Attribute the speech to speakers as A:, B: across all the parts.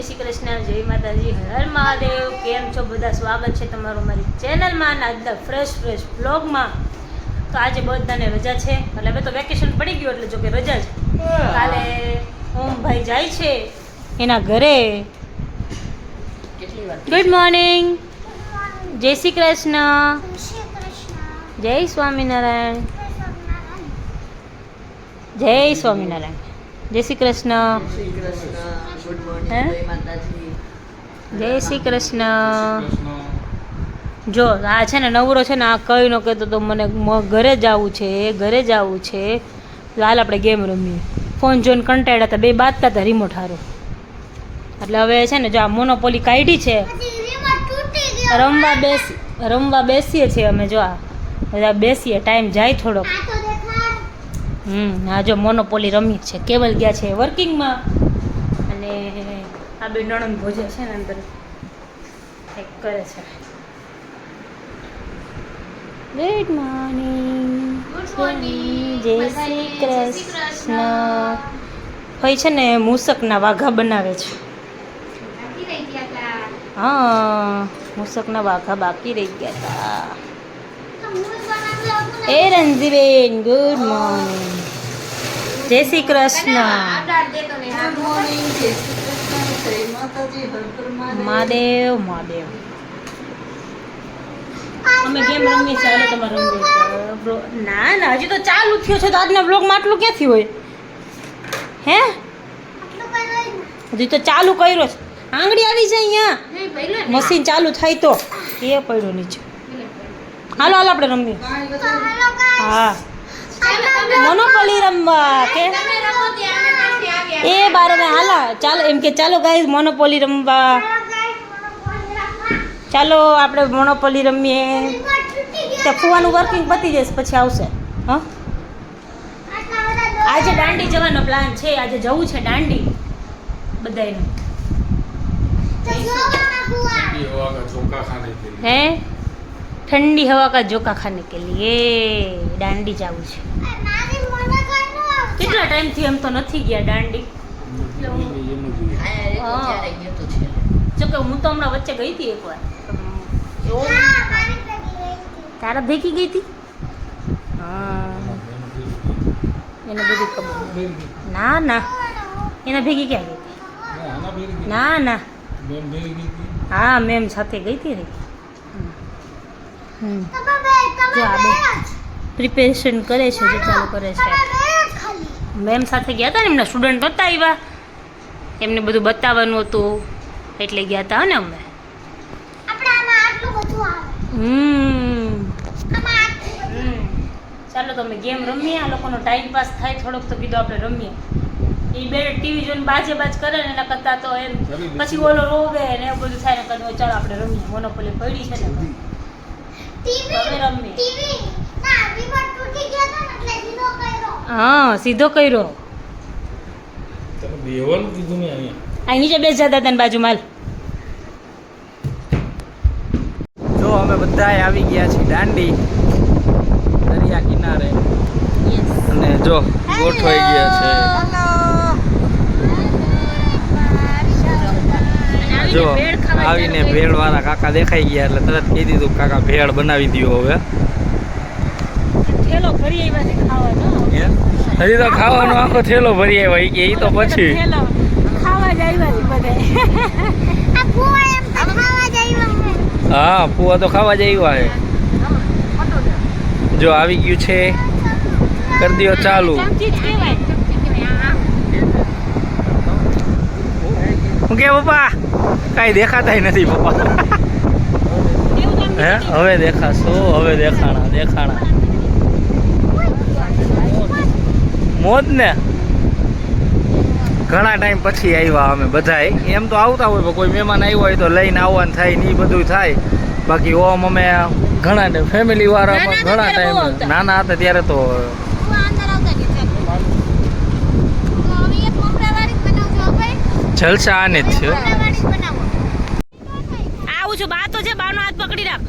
A: શ્રી કૃષ્ણ, જય માતાજી, હર હર મહાદેવ. કેમ છો બધા? સ્વાગત છે તમારું મારી ચેનલમાં અને આજના ફ્રેશ બ્લોગમાં. તો આજે બધાને રજા છે, એટલે હવે તો વેકેશન પડી ગયું, એટલે જો કે રજા છે. કાલે ઓમભાઈ જાય છે એના ઘરે. ગુડ મોર્નિંગ, જય શ્રી કૃષ્ણ, જય સ્વામિનારાયણ, જય સ્વામિનારાયણ, જય શ્રી કૃષ્ણ, જય શ્રી કૃષ્ણ. જો આ છે ને નવરો છે ને, આ કઈ ન કહેતો તો મને ઘરે જવું છે, ઘરે જવું છે. હાલ આપણે ગેમ રમીએ. ફોન જોઈને કંટાળ્યા હતા, બે બાતતા હતા રિમોટ હારો. એટલે હવે છે ને જો આ મોનોપોલી કાઢી છે, રમવા બેસીએ છીએ અમે. જો આ બધા બેસીએ, ટાઈમ જાય થોડોક. હા જો મોનોપોલી રમી છે. કેવલ ગયા છે વર્કિંગમાં, અને આ બે નણંદ ભોજે છે ને અંદર એક કરે છે. ગુડ મોર્નિંગ, જય શ્રી કૃષ્ણ. ભાઈ છે ને મૂસકના વાઘા બનાવે છે. હા, મૂસકના વાઘા બાકી રહી ગયા હતા. એ રંજીબેન, ગુડ મોર્નિંગ, જય શ્રી કૃષ્ણ. મહાદેવ મહાદેવ. અમે ગેમ રમીએ છીએ. હાલો તમારે રમવી? ના ના, હજી તો ચાલુ થયો છે. તો આજના બ્લોગમાં આટલું ક્યાંથી હોય? હે, હજી તો ચાલુ કર્યો છે. આંગળી આવી જાય અહીંયા, મશીન ચાલુ થાય તો એ પડ્યો નીચે. હાલો હાલો આપણે રમીએ. હા, મોનોપોલી રમવા કે એ બારે મેં હાલા. ચાલો એમ કે ચાલો ગાઈસ મોનોપોલી રમવા. ચાલો આપણે મોનોપોલી રમીએ. તે ફુવાનું વર્કિંગ પતી જશે પછી આવશે. હા, આજે દાંડી જવાનો પ્લાન છે. આજે જવું છે દાંડી બધાને. હે, ठंडी हवा का झोंका खाने के लिए दांडी જવું છે. કેટલા ટાઈમથી એમ તો નથી ગયા દાંડી. જો કે હું તો હમણાં વચ્ચે ગઈ હતી એકવાર. તારા ભેગી ગઈ હતી? હા, એને બધી ખબર. ના ના, એના ભેગી ક્યાં ગઈ હતી? ના ના, હા મેમ સાથે ગઈ હતી ને. જો આ બે પ્રિપેરેશન કરે છે, જે ચાલુ કરે છે. મેમ સાથે ગયા હતા ને, એમના સ્ટુડન્ટ નહોતા આવ્યા, એમને બધું બતાવવાનું હતું એટલે ગયા હતા ને અમે. ચાલો તો અમે ગેમ રમીએ. આ લોકોનો ટાઈમ પાસ થાય થોડોક, તો કીધું આપણે રમીએ. એ બે ટીવી જોઈને બાજ કરે ને, એના કરતાં તો એમ પછી ઓલો રોવે ને એવું બધું થાય ને. કદો ચાલો આપણે રમીએ. મોનોપોલી પડી છે ને, હવે રમીએ. હા, સીધો કર્યો. અહીં નીચે બેસ જતા હતા બાજુમાં.
B: જો અમે બધા આવી ગયા છીએ દાંડી દરિયા કિનારે, અને જો ગોઠવાઈ ગયા છે. જો આવીને ભેળ વાળા કાકા દેખાઈ ગયા એટલે તરત કહી દીધું કાકા ભેળ બનાવી દો. હવે
A: થેલો ભરી આવ્યા છે ખાવાનો.
B: હજી તો ખાવાનો આખો થેલો ભરી આવ્યા કે એ તો પછી
A: ખાવા જ આવ્યા છે બધા.
B: હા, ફુવા તો ખાવા જ આવ્યા છે. જો આવી ગયું છે, કરી દો ચાલુ. હું કે પપ્પા કઈ દેખાતા નથી પપ્પા. હે, હવે દેખાશો, હવે દેખાણા મોજ ને. ઘણા ટાઈમ પછી આવ્યા અમે બધાય. એમ તો આવતા હોય, કોઈ મહેમાન આવ્યો હોય તો લઈને આવવાનું થાય ને એ બધું થાય. બાકી ઓમ અમે ઘણા ફેમિલી વાળા ઘણા ટાઈમ નાના હતા ત્યારે તો જલસા આને જ છે.
A: આવું છું, બા તો છે, બાનો હાથ પકડી રાખ.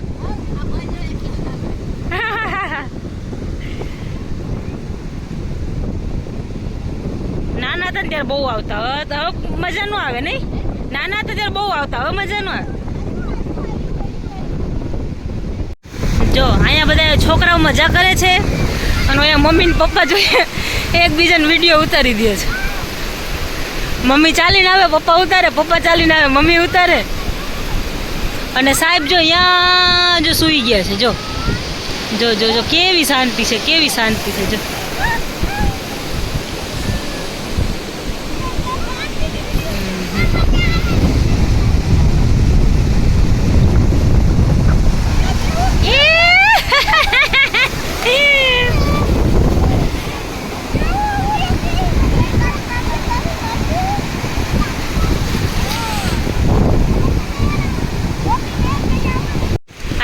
A: નાના હતા ને ત્યારે બહુ આવતા. હવે મજા ન આવે નહીં. નાના હતા ત્યારે બહુ આવતા, હવે મજા ન આવે. જો અહીંયા બધા છોકરાઓ મજા કરે છે અને અહીંયા મમ્મી ને પપ્પા જોઈએ એકબીજાને વિડીયો ઉતારી દે છે. મમ્મી ચાલીને આવે, પપ્પા ઉતારે, પપ્પા ચાલીને આવે, મમ્મી ઉતારે. અને સાહેબ જો અહીંયા જો સૂઈ ગયા છે. જો જો જો જો કેવી શાંતિ છે, કેવી શાંતિ છે. જો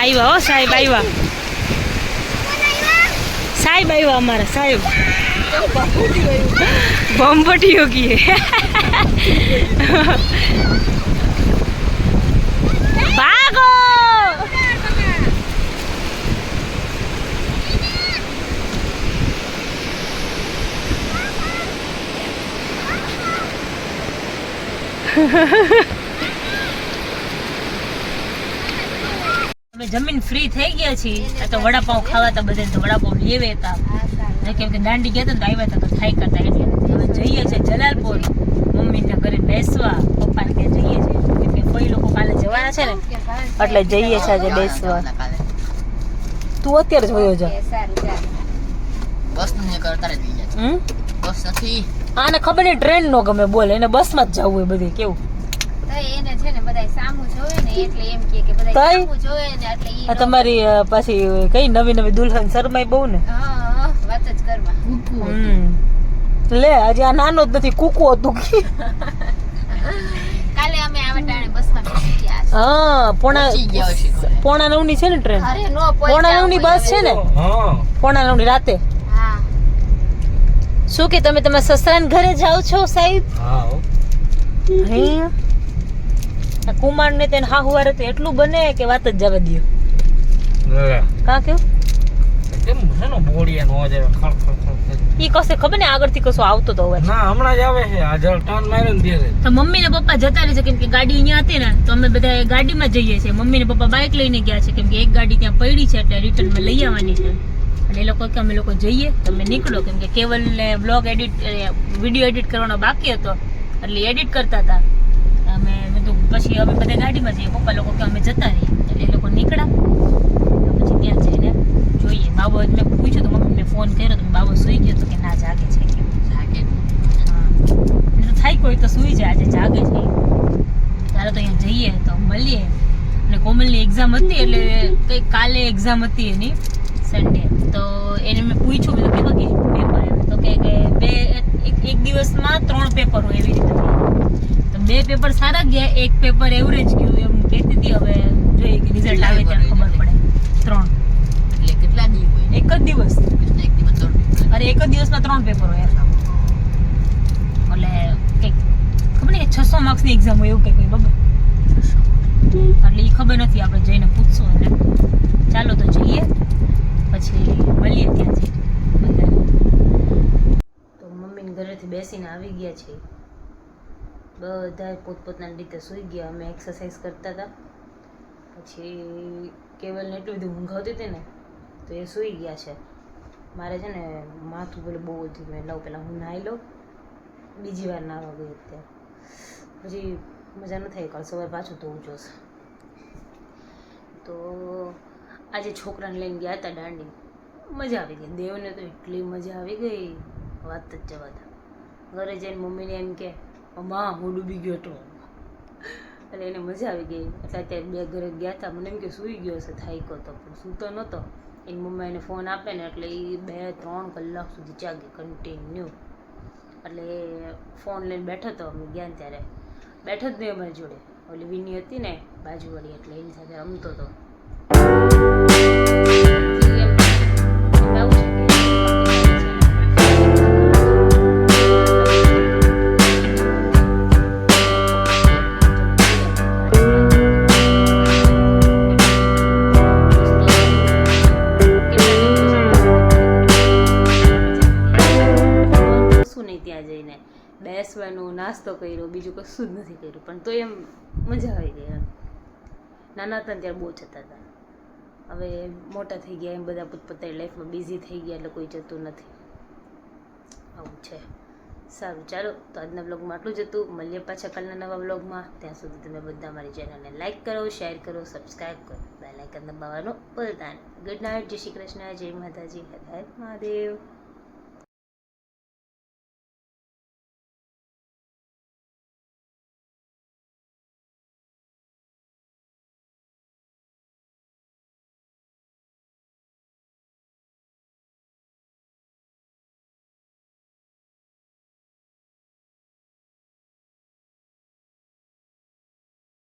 A: આવ્યા હો સાહેબ, આવ્યા સાહેબ, આવ્યા અમારા સાહેબ. બમ્પટી હોગી ભાગો. જમીન ફ્રી થઈ ગયા છીએ તો વડાપાઉં ખાવા તો બધે તો વડાપાઉં લેવે હતા, કેમ કે દાંડી ગયા હતા તો આવ્યા હતા તો થાય કરતા. એટલે હવે જઈએ છીએ જલાલપુર મમ્મીના ઘરે બેસવા. પપ્પાને ત્યાં જઈએ છીએ કેમ કે કોઈ લોકો કાલે જવાના છે ને, એટલે જઈએ છીએ આજે બેસવા. તું અત્યારે જ વયો જા. આને ખબર નહીં ટ્રેન નો ગમે, બોલે એને બસમાં જ જવું હોય બધે. કેવું
C: એને છે ને બધા સામું જોવે ને એટલે એમ કે બધા સામું જોવે ને એટલે ઈ
A: તમારી પાછી કઈ નવી નવી દુલ્હન શરમાઈ બહુ ને.
C: હા વાત જ કરવા.
A: લે આજે આ નાનો જ નથી, કુકુ હતું.
C: કાલે અમે આવા ટાણે બસમાં બેસી ગયા.
A: હા પોણા 9 ની છે ને ટ્રેન.
C: અરે નો
A: પોણા 9 ની બસ છે ને. પોણા 9 ની રાતે.
C: હા
A: શું કે તમે તમારા સસરાને ઘરે જાવ છો સાહેબ?
B: હા
A: હે કુમાર ને તેને હાહુવારે તો એટલું બને કે વાત જ જવા દો. કા કેવું
B: કેમ છે ને બોડિયા નો આવે ખળ ખળ ખળ.
A: ઈ કસે ખબર ને આગળથી કસો આવતો તો અવાજ.
B: ના હમણાં જ આવે છે, આ જળ ટર્ન માર્યો ને ત્યારે.
A: તો મમ્મી ને પપ્પા જતા રહે છે કેમ કે ગાડી અહીંયા હતી ને, તો અમે બધા ગાડીમાં જઈએ છીએ. મમ્મી ને પપ્પા બાઇક લઈને ગયા છે કેમ કે એક ગાડી ત્યાં પડી છે એટલે રિટર્નમાં લઈ આવવાની છે. અને એ લોકો કે અમે લોકો જઈએ, તમે નીકળો કેમ કે કેવલ ને બ્લોગ એડિટ વિડીયો એડિટ કરવાનો બાકી હતો એટલે એડિટ કરતા હતા. અમે પછી અમે બધા ગાડીમાં જઈએ, પપ્પા લોકો કે અમે જતા રહીએ એટલે એ લોકો નીકળ્યા. પછી ત્યાં જઈને જોઈએ. બાબો મેં પૂછ્યું તો મમ્મીને ફોન કર્યો તો બાબો સૂઈ ગયો તો કે ના જાગે છે. કેમ જાગે? હા એને તો થાય કોઈ તો સૂઈ જાય, આજે જાગે છે. ત્યારે તો અહીંયા જઈએ તો મળીએ. અને કોમલની એક્ઝામ હતી એટલે કંઈક કાલે એક્ઝામ હતી એની સન્ડે. તો એને મેં પૂછ્યું કે કેવા કે પેપર એમ, તો કે એક દિવસમાં 3 પેપર હોય એવી રીતે. તો 2 પેપર સારા ગયા, એક પેપર એવરેજ ગયું એમ કહેતી હતી. હવે જોઈએ કે રિઝલ્ટ આવે ત્યારે ખબર પડે. 3
C: એટલે કેટલા દી હોય?
A: એક જ દિવસ. અરે એક જ દિવસમાં 3 પેપર હોય એટલે કંઈક ખબર નહીં 600 માર્ક્સની એક્ઝામ હોય એવું કંઈક બરાબર. એટલે એ ખબર નથી, આપણે જઈને પૂછશું એને. ચાલો તો જઈએ પછી મળીએ ત્યાં જઈને બધા. તો મમ્મીને ઘરેથી બેસીને આવી ગયા છે. બધા પોતપોતાની રીતે સૂઈ ગયા. અમે એક્સરસાઇઝ કરતા હતા. પછી કેવલને એટલું બધું ઊંઘ આવતી હતી ને તો એ સૂઈ ગયા છે. મારે છે ને માથું પેલું બહુ હતું, મેં લઉં પહેલાં હું નાહી લઉં. બીજી વાર નાહવા ગઈ અત્યારે. પછી મજા ન થાય, કાલ સવારે પાછું ધોવું જોશે. તો આજે છોકરાને લઈને ગયા હતા દાંડી. મજા આવી ગઈ. દેવને તો એટલી મજા આવી ગઈ વાત જ જવા દે. ઘરે જઈને મમ્મીને એમ કે માં હું ડૂબી ગયો હતો એટલે એને મજા આવી ગઈ. એટલે અત્યારે 2 ઘરે ગયા હતા. મને એમ કે સૂઈ ગયો હશે, થાક્યો તો પણ સૂતો નહોતો. એની મમ્મા એને ફોન આપે ને એટલે એ 2-3 કલાક સુધી જાગે કન્ટિન્યુ. એટલે એ ફોન લઈને બેઠો હતો. અમે ગયા ત્યારે બેઠો જ નહીં અમારી જોડે. ઓલી વિની હતી ને બાજુવાળી, એટલે એની સાથે રમતો હતો. બેસવાનું જમવાનું નાસ્તો કર્યો, બીજું કશું જ નથી કર્યું, પણ તો એમ મજા આવી ગઈ એમ. નાના હતા ને ત્યારે બહુ જતા હતા, હવે મોટા થઈ ગયા એમ બધા પોતપોતાની લાઈફમાં બિઝી થઈ ગયા એટલે કોઈ જતું નથી, આવું છે. સારું ચાલો, તો આજના બ્લોગમાં આટલું જ હતું. મળીએ પાછા કાલના નવા બ્લોગમાં. ત્યાં સુધી તમે બધા મારી ચેનલને લાઈક કરો, શેર કરો, સબસ્ક્રાઈબ કરો, બેલ આઇકન દબાવવાનું ભૂલતા નહીં. ગુડ નાઇટ, જય શ્રી કૃષ્ણ, જય માતાજી, હર હર મહાદેવ.